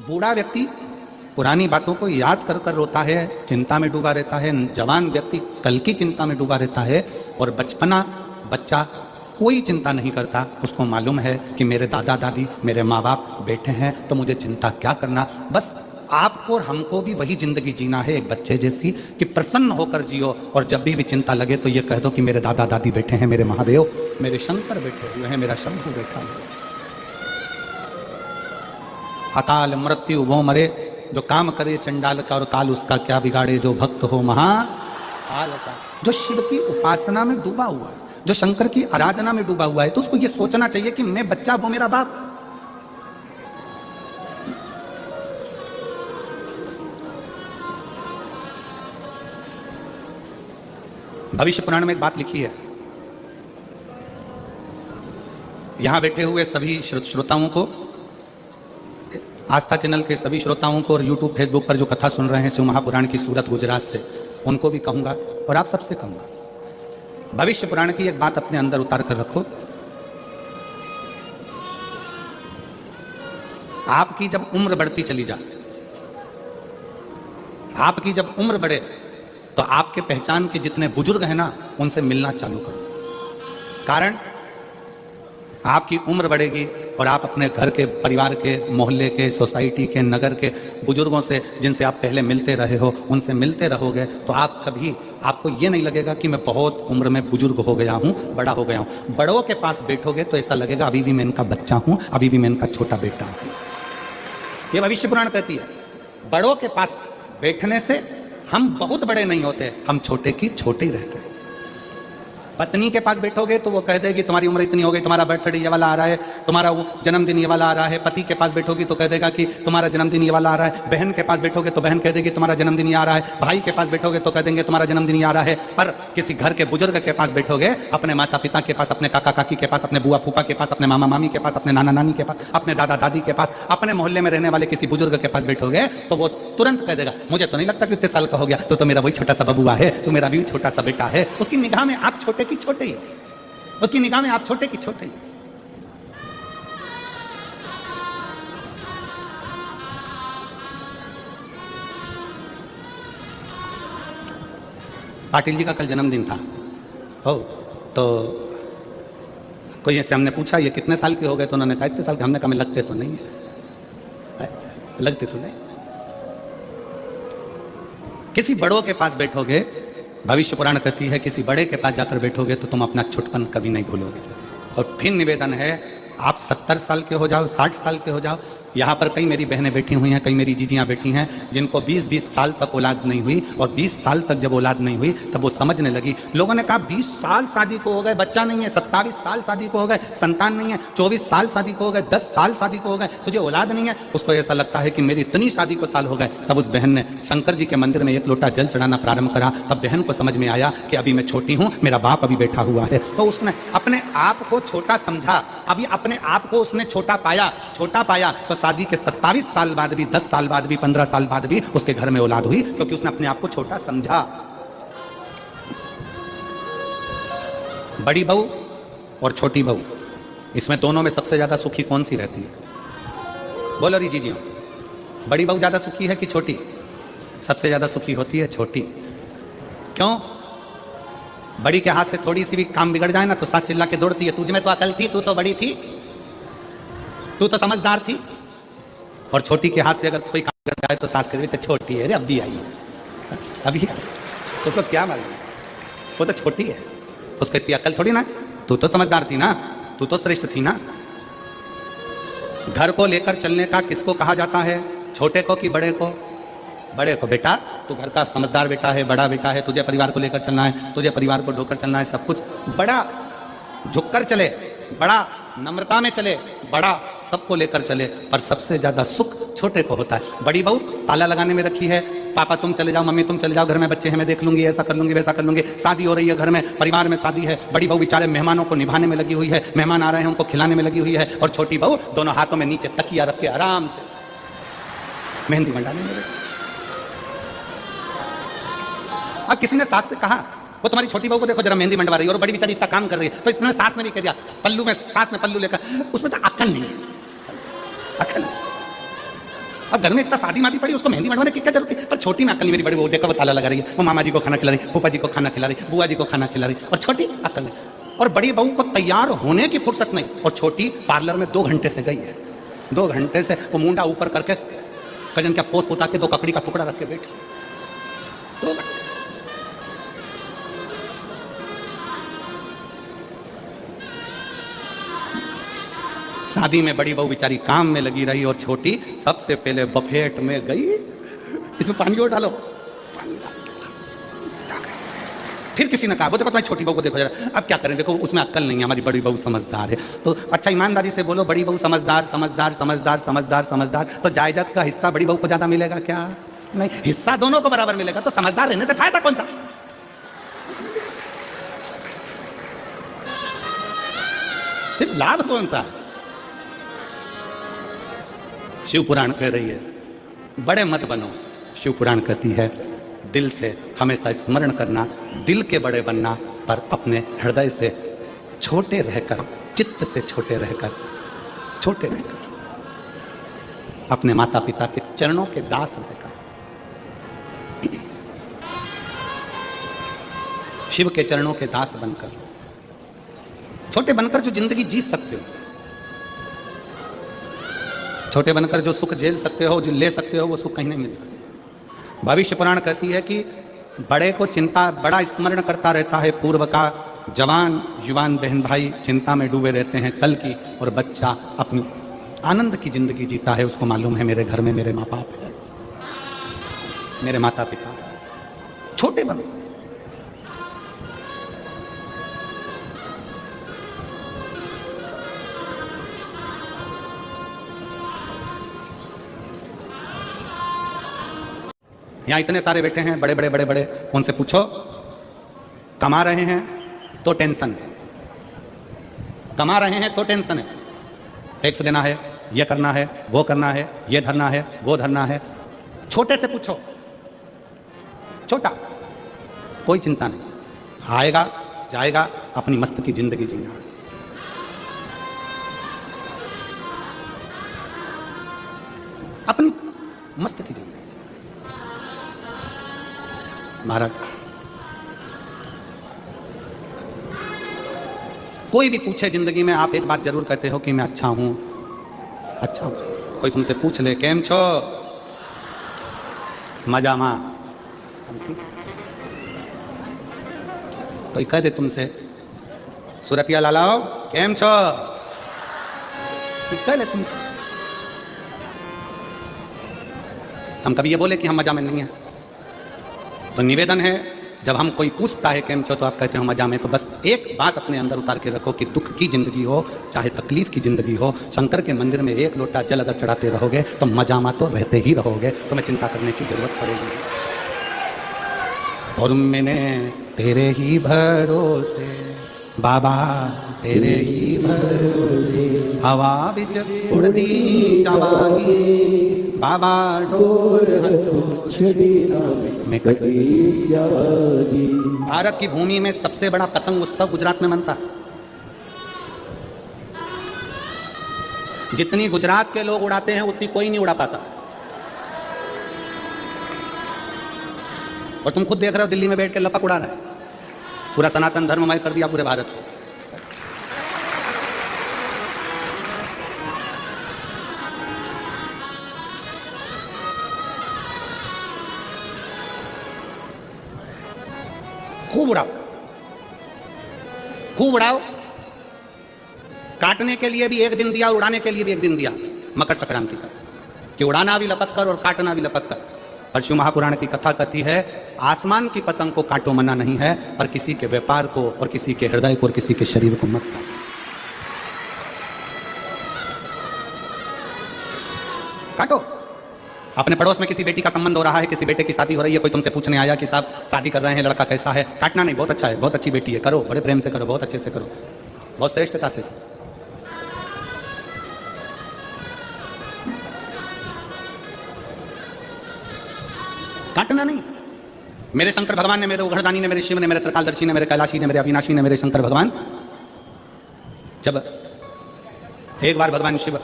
बूढ़ा व्यक्ति पुरानी बातों को याद कर कर रोता है, चिंता में डूबा रहता है। जवान व्यक्ति कल की चिंता में डूबा रहता है। और बच्चा कोई चिंता नहीं करता। उसको मालूम है कि मेरे दादा दादी, मेरे माँ बाप बैठे हैं, तो मुझे चिंता क्या करना। बस आपको और हमको भी वही जिंदगी जीना है, एक बच्चे जैसी, कि प्रसन्न होकर जियो। और जब भी चिंता लगे तो ये कह दो कि मेरे दादा दादी बैठे हैं, मेरे महादेव, मेरे शंकर बैठे हुए हैं, मेरा शंभु बैठा है। अकाल मृत्यु वो मरे जो काम करे चंडाल का, और काल उसका क्या बिगाड़े जो भक्त हो महाकाल का। जो शिव की उपासना में डूबा हुआ है, जो शंकर की आराधना में डूबा हुआ है, तो उसको ये सोचना चाहिए कि मैं बच्चा, वो मेरा बाप। भविष्य पुराण में एक बात लिखी है। यहां बैठे हुए सभी श्रोताओं को, आस्था चैनल के सभी श्रोताओं को, और यूट्यूब फेसबुक पर जो कथा सुन रहे हैं शिव महापुराण की सूरत गुजरात से, उनको भी कहूंगा और आप सबसे कहूंगा, भविष्य पुराण की एक बात अपने अंदर उतार कर रखो। आपकी जब उम्र बढ़ती चली जाए, आपकी जब उम्र बढ़े, तो आपके पहचान के जितने बुजुर्ग हैं ना, उनसे मिलना चालू करो। कारण आपकी उम्र बढ़ेगी और आप अपने घर के, परिवार के, मोहल्ले के, सोसाइटी के, नगर के बुजुर्गों से, जिनसे आप पहले मिलते रहे हो, उनसे मिलते रहोगे, तो आप कभी, आपको ये नहीं लगेगा कि मैं बहुत उम्र में बुजुर्ग हो गया हूं, बड़ा हो गया हूं। बड़ों के पास बैठोगे तो ऐसा लगेगा अभी भी मैं इनका बच्चा हूं, अभी भी मैं इनका छोटा बेटा हूं। ये भविष्य पुराण कहती है। बड़ों के पास बैठने से हम बहुत बड़े नहीं होते, हम छोटे की छोटे ही रहते हैं। पत्नी के पास बैठोगे तो वो कह देगी तुम्हारी उम्र इतनी हो गई, तुम्हारा बर्थडे ये वाला आ रहा है, तुम्हारा वो जन्मदिन ये वाला आ रहा है। पति के पास बैठोगी तो कह देगा कि तुम्हारा जन्मदिन ये वाला आ रहा है। बहन के पास बैठोगे तो बहन कह देगी तुम्हारा जन्मदिन ये आ रहा है। भाई के पास बैठोगे तो कह देंगे तुम्हारा जन्मदिन ये आ रहा है। पर किसी घर के बुजुर्ग के पास बैठोगे, अपने माता पिता के पास, अपने काका काकी के पास, अपने बुआ फूफा के पास, अपने मामा मामी के पास, अपने नाना नानी के पास, अपने दादा दादी के पास, अपने मोहल्ले में रहने वाले किसी बुजुर्ग के पास बैठोगे, तो वो तुरंत कह देगा मुझे तो नहीं लगता कि इतने साल का हो गया, तो मेरा वही छोटा सा बबुआ है, तो मेरा भी छोटा सा बेटा है। उसकी निगाह में आप छोटे की छोटे ही, उसकी निगाह में आप छोटे की छोटे ही। पाटिल जी का कल जन्मदिन था, हो तो कोई ऐसे हमने पूछा ये कितने साल के हो गए, तो उन्होंने कहा इतने साल के। हमने कहा लगते तो नहीं है, लगते तो नहीं। किसी बड़ों के पास बैठोगे, भविष्य पुराण कहती है किसी बड़े के पास जाकर बैठोगे तो तुम अपना छुटपन कभी नहीं भूलोगे। और फिर निवेदन है, आप 70 साल के हो जाओ, 60 साल के हो जाओ। यहाँ पर कई मेरी बहनें बैठी हुई हैं, कई मेरी जीजियाँ बैठी हैं, जिनको 20-20 साल तक औलाद नहीं हुई, और 20 साल तक जब औलाद नहीं हुई तब वो समझने लगी। लोगों ने कहा 20 साल शादी को हो गए, बच्चा नहीं है, 27 साल शादी को हो गए, संतान नहीं है, 24 साल शादी को हो गए, 10 साल शादी को हो गए, तुझे औलाद नहीं है। उसको ऐसा लगता है कि मेरी इतनी शादी को साल हो गए। तब उस बहन ने शंकर जी के मंदिर में 1 लोटा जल चढ़ाना प्रारंभ करा। तब बहन को समझ में आया कि अभी मैं छोटी हूँ, मेरा बाप अभी बैठा हुआ है। तो उसने अपने आप को छोटा समझा, अभी अपने आप को उसने छोटा पाया, तो शादी के 27 साल बाद भी, 10 साल बाद भी, 15 साल बाद भी उसके घर में औलाद हुई, क्योंकि उसने अपने आप को छोटा समझा। बड़ी बहू और छोटी बहू, इसमें दोनों में सबसे ज्यादा सुखी कौन सी रहती है? बोलो री जी, बड़ी बहू ज्यादा सुखी है कि छोटी? सबसे ज्यादा सुखी होती है छोटी। क्यों? बड़ी के हाथ से थोड़ी सी भी काम बिगड़ जाए ना तो साथ चिल्ला के दौड़ती है, तुझ में तो अकल थी, तू तो बड़ी थी, तू तो समझदार थी। और छोटी के हाथ से अगर कोई काम कर जाए तो सास कह रही छोटी है, अब भी आई है, अभी तो उसको क्या मालूम, वो तो छोटी है, उसको इतनी अकल थोड़ी ना। तू तो समझदार थी ना, तू तो श्रेष्ठ थी ना। घर को लेकर चलने का किसको कहा जाता है? छोटे को कि बड़े को? बड़े को। बेटा तू घर का समझदार बेटा है, बड़ा बेटा है, तुझे परिवार को लेकर चलना है, तुझे परिवार को ढोकर चलना है, सब कुछ बड़ा झुककर चले, बड़ा नम्रता में चले, बड़ा सबको लेकर चले। पर सबसे ज्यादा सुख छोटे को होता है। बड़ी बहू ताला लगाने में रखी है, पापा तुम चले जाओ, मम्मी तुम चले जाओ, घर में बच्चे हैं, मैं देख लूंगी, ऐसा कर लूंगी, वैसा कर लूंगी। शादी हो रही है, घर में परिवार में शादी है, बड़ी बहू बेचारे मेहमानों को निभाने में लगी हुई है, मेहमान आ रहे हैं उनको खिलाने में लगी हुई है। और छोटी बहू दोनों हाथों में नीचे तकिया रख के आराम से मेहंदी मंडाने में लगी। अब किसी ने सास से कहा वो तुम्हारी छोटी बहू को देखो जरा मेहंदी मंडवा रही है, और बड़ी बेचारी इतना काम कर रही है, तो इतने सास ने भी कह दिया, पल्लू में सास ने पल्लू लेकर, उसमें तो अक्ल नहीं है, अक्ल। अब घर में इतना शादी मादी पड़ी, उसको मेहंदी बनवाने की क्या जरूरत है? पर छोटी में अक्ल नहीं, मेरी बड़ी वो देखा वो ताला लगा रही है, वो मामा जी को खाना खिला रही, फूफा जी को खाना खिला रही, बुआ जी को खाना खिला रही, और छोटी अक्ल नहीं। और बड़ी बहू को तैयार होने की फुर्सत नहीं, और छोटी पार्लर में 2 घंटे से गई है, 2 घंटे से वो मुंडा ऊपर करके कजन क्या पोत पोता के 2 ककड़ी का टुकड़ा रख के बैठी 2 घंटे। शादी में बड़ी बहू बेचारी काम में लगी रही, और छोटी सबसे पहले बफेट में गई, इसमें पानी और डालो, फिर किसी ने कहा वो देखो तुम्हारी छोटी बहू को देखो जरा। अब क्या करें, देखो उसमें अक्ल नहीं है, हमारी बड़ी बहू समझदार है। तो अच्छा ईमानदारी से बोलो, बड़ी बहू समझदार समझदार समझदार समझदार समझदार, तो जायदाद का हिस्सा बड़ी बहू को ज्यादा मिलेगा क्या? नहीं, हिस्सा दोनों को बराबर मिलेगा। तो समझदार रहने से फायदा कौन सा? फिर लाभ कौन सा? शिव पुराण कह रही है बड़े मत बनो। शिव पुराण कहती है दिल से हमेशा स्मरण करना, दिल के बड़े बनना, पर अपने हृदय से छोटे रहकर, चित्त से छोटे रहकर, छोटे रहकर, अपने माता पिता के चरणों के दास रहकर, शिव के चरणों के दास बनकर, छोटे बनकर जो जिंदगी जी सकते हो, छोटे बनकर जो सुख झेल सकते हो, जो ले सकते हो, वो सुख कहीं नहीं मिल सकता। भविष्य पुराण कहती है कि बड़े को चिंता, बड़ा स्मरण करता रहता है पूर्व का, जवान युवान बहन भाई चिंता में डूबे रहते हैं कल की, और बच्चा अपनी आनंद की जिंदगी जीता है, उसको मालूम है मेरे घर में मेरे माँ बाप है, मेरे माता पिता। छोटे बनो। यहां इतने सारे बैठे हैं, बड़े बड़े बड़े बड़े, उनसे पूछो कमा रहे हैं तो टेंशन है, कमा रहे हैं तो टेंशन है, टैक्स देना है, ये करना है, वो करना है, ये धरना है, वो धरना है। छोटे से पूछो, छोटा कोई चिंता नहीं, आएगा जाएगा, अपनी मस्त की जिंदगी जीना है। अपनी मस्त की जिंदगी। महाराज कोई भी पूछे जिंदगी में, आप एक बात जरूर कहते हो कि मैं अच्छा हूं, अच्छा हूं। कोई तुमसे पूछ ले केम छो, मजा मा, कोई कह दे तुमसे सुरतिया लालाओ केम छो, कह ले तुमसे। हम कभी ये बोले कि हम मजा में नहीं है? तो निवेदन है, जब हम कोई पूछता है केम छो तो आप कहते हो मजा में, तो बस एक बात अपने अंदर उतार के रखो कि दुख की जिंदगी हो चाहे तकलीफ की जिंदगी हो, शंकर के मंदिर में 1 लोटा जल अगर चढ़ाते रहोगे तो मजामा तो रहते ही रहोगे, तुम्हें चिंता करने की जरूरत पड़ेगी। और मैंने तेरे ही भरोसे बाबा, तेरे ही भरोसे हवा बिच उड़ती जावागी बाबा, डोर में कटी जावागी। भारत की भूमि में सबसे बड़ा पतंग उत्सव गुजरात में मनता है। जितनी गुजरात के लोग उड़ाते हैं उतनी कोई नहीं उड़ा पाता। और तुम खुद देख रहे हो दिल्ली में बैठ के लपक उड़ा रहा है, पूरा सनातन धर्ममय कर दिया पूरे भारत को। खूब उड़ाओ, खूब उड़ाओ। काटने के लिए भी 1 दिन दिया, उड़ाने के लिए भी 1 दिन दिया, मकर संक्रांति का, कि उड़ाना भी लपक कर और काटना भी लपक कर। और शिव महापुराण की कथा कहती है आसमान की पतंग को काटो मना नहीं है, पर किसी के व्यापार को और किसी के हृदय को और किसी के शरीर को मत काटो। काटो। अपने पड़ोस में किसी बेटी का संबंध हो रहा है, किसी बेटे की शादी हो रही है, कोई तुमसे पूछने आया कि साहब शादी कर रहे हैं, लड़का कैसा है? काटना नहीं, बहुत अच्छा है, बहुत अच्छी बेटी है, करो, बड़े प्रेम से करो, बहुत अच्छे से करो, बहुत श्रेष्ठता से। काटना नहीं। मेरे शंकर भगवान ने, मेरे उघड़दानी ने, मेरे शिव ने, मेरे त्रिकालदर्शी ने, मेरे कैलाशी ने, मेरे अविनाशी ने, मेरे शंकर भगवान, जब एक बार भगवान शिव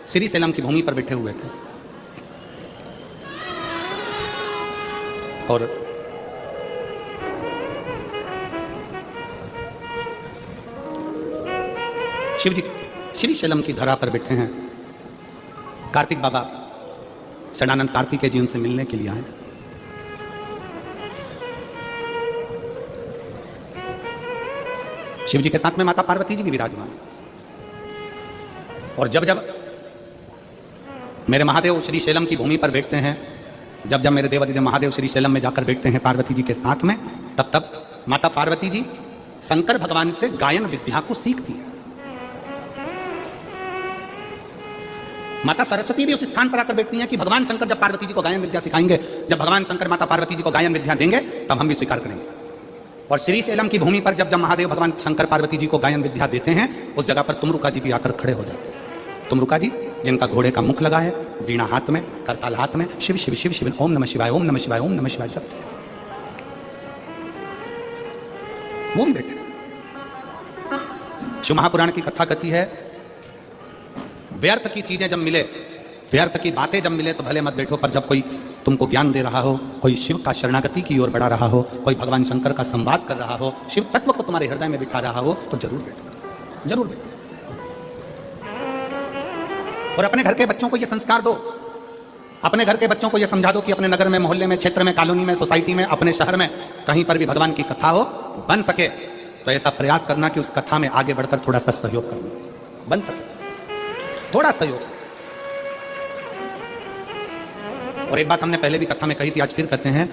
श्री सैलम की भूमि पर बैठे हुए थे, और शिव जी श्री शैलम की धरा पर बैठे हैं। कार्तिक बाबा षडानंद कार्तिकेय जी उनसे मिलने के लिए आए। शिव जी के साथ में माता पार्वती जी भी विराजमान। और जब जब मेरे महादेव श्री शैलम की भूमि पर बैठते हैं, जब जब मेरे देवादिदेव महादेव श्री शैलम में जाकर बैठते हैं पार्वती जी के साथ में, तब तब माता पार्वती जी शंकर भगवान से गायन विद्या को सीखती है। माता सरस्वती भी उस स्थान पर आकर बैठती हैं कि भगवान शंकर जब पार्वती जी को गायन विद्या सिखाएंगे, जब भगवान शंकर माता पार्वती जी को गायन विद्या देंगे, तब हम भी स्वीकार करेंगे। और श्री शैलम की भूमि पर जब जब महादेव भगवान शंकर पार्वती जी को गायन विद्या देते हैं, उस जगह पर तुमरुका जी भी आकर खड़े हो जाते हैं। तुमरुका जी जिनका घोड़े का मुख लगा है, वीणा हाथ में, करताल हाथ में, शिव शिव शिव शिव, ओम नमः शिवाय, ओम नमः शिवाय, ओम नमः शिवाय जपते हैं। वो भी बैठे। शिव महापुराण की कथा कहती है, व्यर्थ की चीजें जब मिले, व्यर्थ की बातें जब मिले तो भले मत बैठो, पर जब कोई तुमको ज्ञान दे रहा हो, कोई शिव का शरणागति की ओर बढ़ा रहा हो, कोई भगवान शंकर का संवाद कर रहा हो, शिव तत्व को तुम्हारे हृदय में बिठा रहा हो, तो जरूर बैठो, जरूर बैठो। और अपने घर के बच्चों को यह संस्कार दो, अपने घर के बच्चों को यह समझा दो कि अपने नगर में, मोहल्ले में, क्षेत्र में, कॉलोनी में, सोसाइटी में, अपने शहर में कहीं पर भी भगवान की कथा हो, बन सके तो ऐसा प्रयास करना कि उस कथा में आगे बढ़कर थोड़ा सा सहयोग करना, बन सके थोड़ा सहयोग। और एक बात हमने पहले भी कथा में कही थी, आज फिर कहते हैं,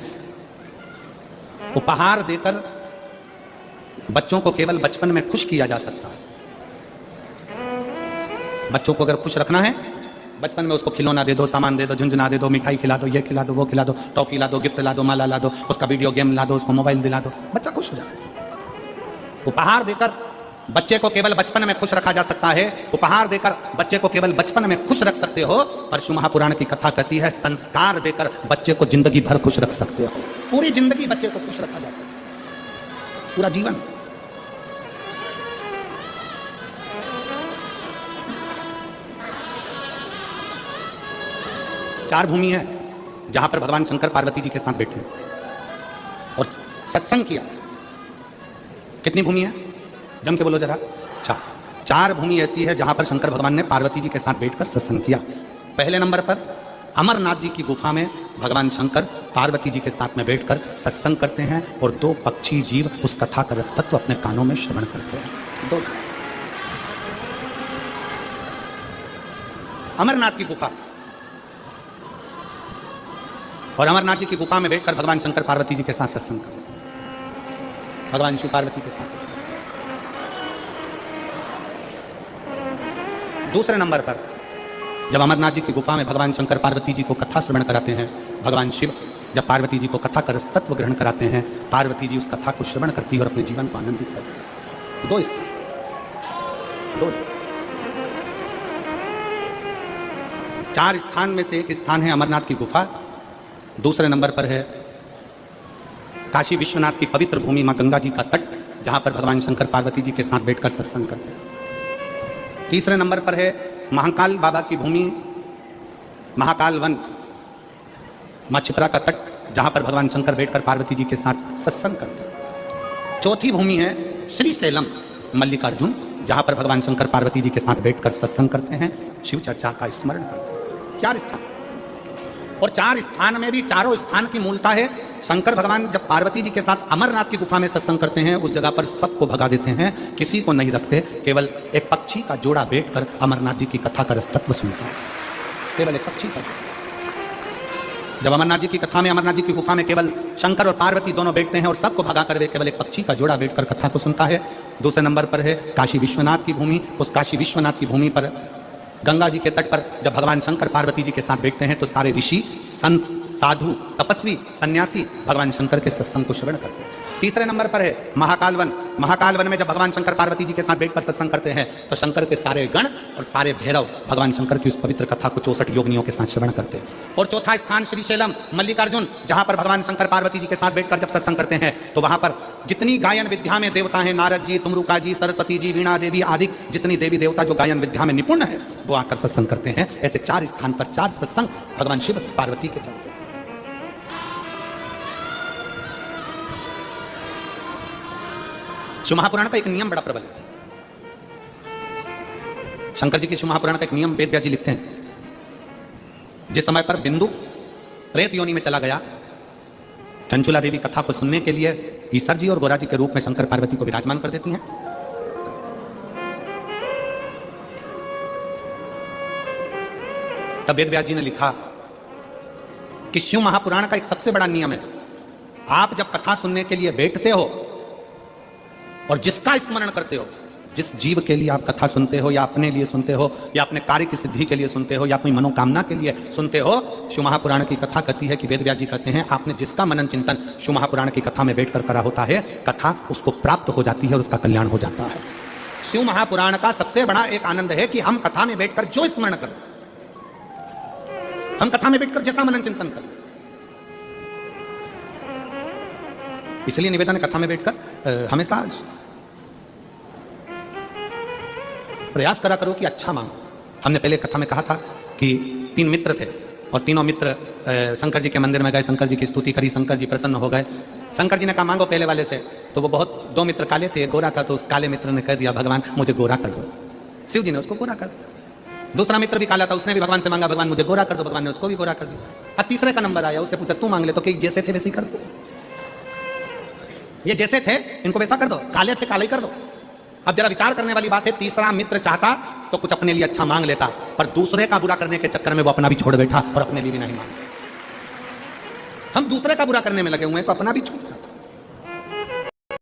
उपहार देकर बच्चों को केवल बचपन में खुश किया जा सकता है। बच्चों को अगर खुश रखना है, बचपन में उसको खिलौना दे दो, सामान दे दो, झुंझुना दे दो, मिठाई खिला दो, ये खिला दो, वो खिला दो, टॉफी ला दो, गिफ्ट ला दो, माला ला दो, उसका वीडियो गेम ला दो, उसको मोबाइल दिला दो, बच्चा खुश हो जाए। उपहार देकर बच्चे को केवल बचपन में खुश रखा जा सकता है, उपहार देकर बच्चे को केवल बचपन में खुश रख सकते हो, पर शिव महापुराण की कथा कहती है संस्कार देकर बच्चे को जिंदगी भर खुश रख सकते हो। पूरी जिंदगी बच्चे को खुश रखा जा सकता है, पूरा जीवन। चार भूमि है जहां पर भगवान शंकर पार्वती जी के साथ बैठे और सत्संग किया। कितनी भूमि है? जम के बोलो जरा। चार भूमि ऐसी है जहां पर शंकर भगवान ने पार्वती जी के साथ बैठकर सत्संग किया। पहले नंबर पर अमरनाथ जी की गुफा में भगवान शंकर पार्वती जी के साथ में बैठकर सत्संग करते हैं और दो पक्षी जीव उस कथा का रस तत्व अपने कानों में श्रवण करते हैं। दो अमरनाथ की गुफा, और अमरनाथ जी की गुफा में बैठकर भगवान शंकर पार्वती जी के साथ सत्संग करते हैं, भगवान शिव पार्वती के साथ सत्संग। दूसरे नंबर पर जब अमरनाथ जी की गुफा में भगवान शंकर पार्वती जी को कथा श्रवण कराते हैं, भगवान शिव जब पार्वती जी को कथा का रस तत्व ग्रहण कराते हैं, पार्वती जी उस कथा को श्रवण करती है और अपने जीवन को आनंदित करती है। दो स्थान, दो चार स्थान में से एक स्थान है अमरनाथ की गुफा। दूसरे नंबर पर है काशी विश्वनाथ की पवित्र भूमि मां गंगा जी का तट, जहां पर भगवान शंकर पार्वती जी के साथ बैठकर सत्संग करते हैं। तीसरे नंबर पर है महाकाल बाबा की भूमि, महाकाल वन, मां छिपरा का तट, जहां पर भगवान शंकर बैठकर पार्वती जी के साथ सत्संग करते हैं। चौथी भूमि है श्री शैलम मल्लिकार्जुन, जहां पर भगवान शंकर पार्वती जी के साथ बैठकर सत्संग करते हैं, शिव चर्चा का स्मरण करते हैं। चार स्थान, और चार स्थान में भी चारों स्थान की मूलता है। शंकर भगवान जब पार्वती जी के साथ अमरनाथ की गुफा में सत्संग करते हैं, उस जगह पर सबको भगा देते हैं, किसी को नहीं रखते, केवल एक पक्षी का जोड़ा बैठकर अमरनाथ जी की कथा का रस तत्व सुनता है। केवल एक पक्षी का, जब अमरनाथ जी की कथा में, अमरनाथ जी की गुफा में केवल शंकर और पार्वती दोनों बैठते हैं और सबको भगा कर वे केवल एक पक्षी का जोड़ा बैठकर कथा को सुनता है। दूसरे नंबर पर है काशी विश्वनाथ की भूमि। उस काशी विश्वनाथ की भूमि पर गंगा जी के तट पर जब भगवान शंकर पार्वती जी के साथ बैठते हैं, तो सारे ऋषि, संत, साधु, तपस्वी, सन्यासी भगवान शंकर के सत्संग को श्रवण करते हैं। तीसरे नंबर पर है महाकाल वन। महाकाल वन में जब भगवान शंकर पार्वती जी के साथ बैठकर सत्संग करते हैं, तो शंकर के सारे गण और सारे भैरव भगवान शंकर की उस पवित्र कथा को 64 योगिनियों के साथ श्रवण करते हैं। और चौथा स्थान श्री शैलम मल्लिकार्जुन, जहां पर भगवान शंकर पार्वती जी के साथ बैठकर जब सत्संग करते हैं, तो वहां पर जितनी गायन विद्या में देवता हैं, नारद जी, तुमरुका जी, सरस्वती जी, वीणा देवी आदि जितनी देवी देवता जो गायन विद्या में निपुण है, वो आकर सत्संग करते हैं। ऐसे चार स्थान पर चार सत्संग भगवान शिव पार्वती के चलते हैं। शिव महापुराण का एक नियम बड़ा प्रबल है। शंकर जी के शिव महापुराण का एक नियम वेद व्यास जी लिखते हैं, जिस समय पर बिंदु प्रेत योनि में चला गया, चंचुला देवी कथा को सुनने के लिए ईश्वर जी और गोरा जी के रूप में शंकर पार्वती को विराजमान कर देती हैं। तब वेद व्यास जी ने लिखा कि शिव महापुराण का एक सबसे बड़ा नियम है, आप जब कथा सुनने के लिए बैठते हो और जिसका स्मरण करते हो, जिस जीव के लिए आप कथा सुनते हो या अपने लिए सुनते हो या अपने कार्य की सिद्धि के लिए सुनते हो या अपनी मनोकामना के लिए सुनते हो, शिव महापुराण की कथा कहती है कि वेद व्यास जी कहते हैं आपने जिसका मनन चिंतन शिव महापुराण की कथा में बैठकर करा होता है, कथा उसको प्राप्त हो जाती है और उसका कल्याण हो जाता है। शिव महापुराण का सबसे बड़ा एक आनंद है कि हम कथा में बैठकर जो स्मरण करें, हम कथा में बैठकर जैसा मनन चिंतन करें। इसलिए निवेदन है कथा में बैठकर हमेशा प्रयास करा करो कि अच्छा मांगो। हमने पहले कथा में कहा था कि 3 मित्र थे और तीनों मित्र शंकर जी के मंदिर में गए, शंकर जी की स्तुति करी, शंकर जी प्रसन्न हो गए। शंकर जी ने कहा मांगो पहले वाले से, तो वो बहुत 2 मित्र काले थे, गोरा था, तो उस काले मित्र ने कह दिया भगवान मुझे गोरा कर दो। शिव जी ने उसको गोरा कर दिया। दूसरा मित्र भी काला था, उसने भी भगवान से मांगा भगवान मुझे गोरा कर दो, भगवान ने उसको भी गोरा कर दिया। अब तीसरे का नंबर आया, उससे पूछा तू मांग ले, तो कि जैसे थे वैसे ही कर दो, ये जैसे थे इनको वैसा कर दो, काले थे काले ही कर दो। अब जरा विचार करने वाली बात है, तीसरा मित्र चाहता तो कुछ अपने लिए अच्छा मांग लेता, पर दूसरे का बुरा करने के चक्कर में वो अपना भी छोड़ बैठा और अपने लिए भी नहीं मांगा। हम दूसरे का बुरा करने में लगे हुए हैं तो अपना भी छोड़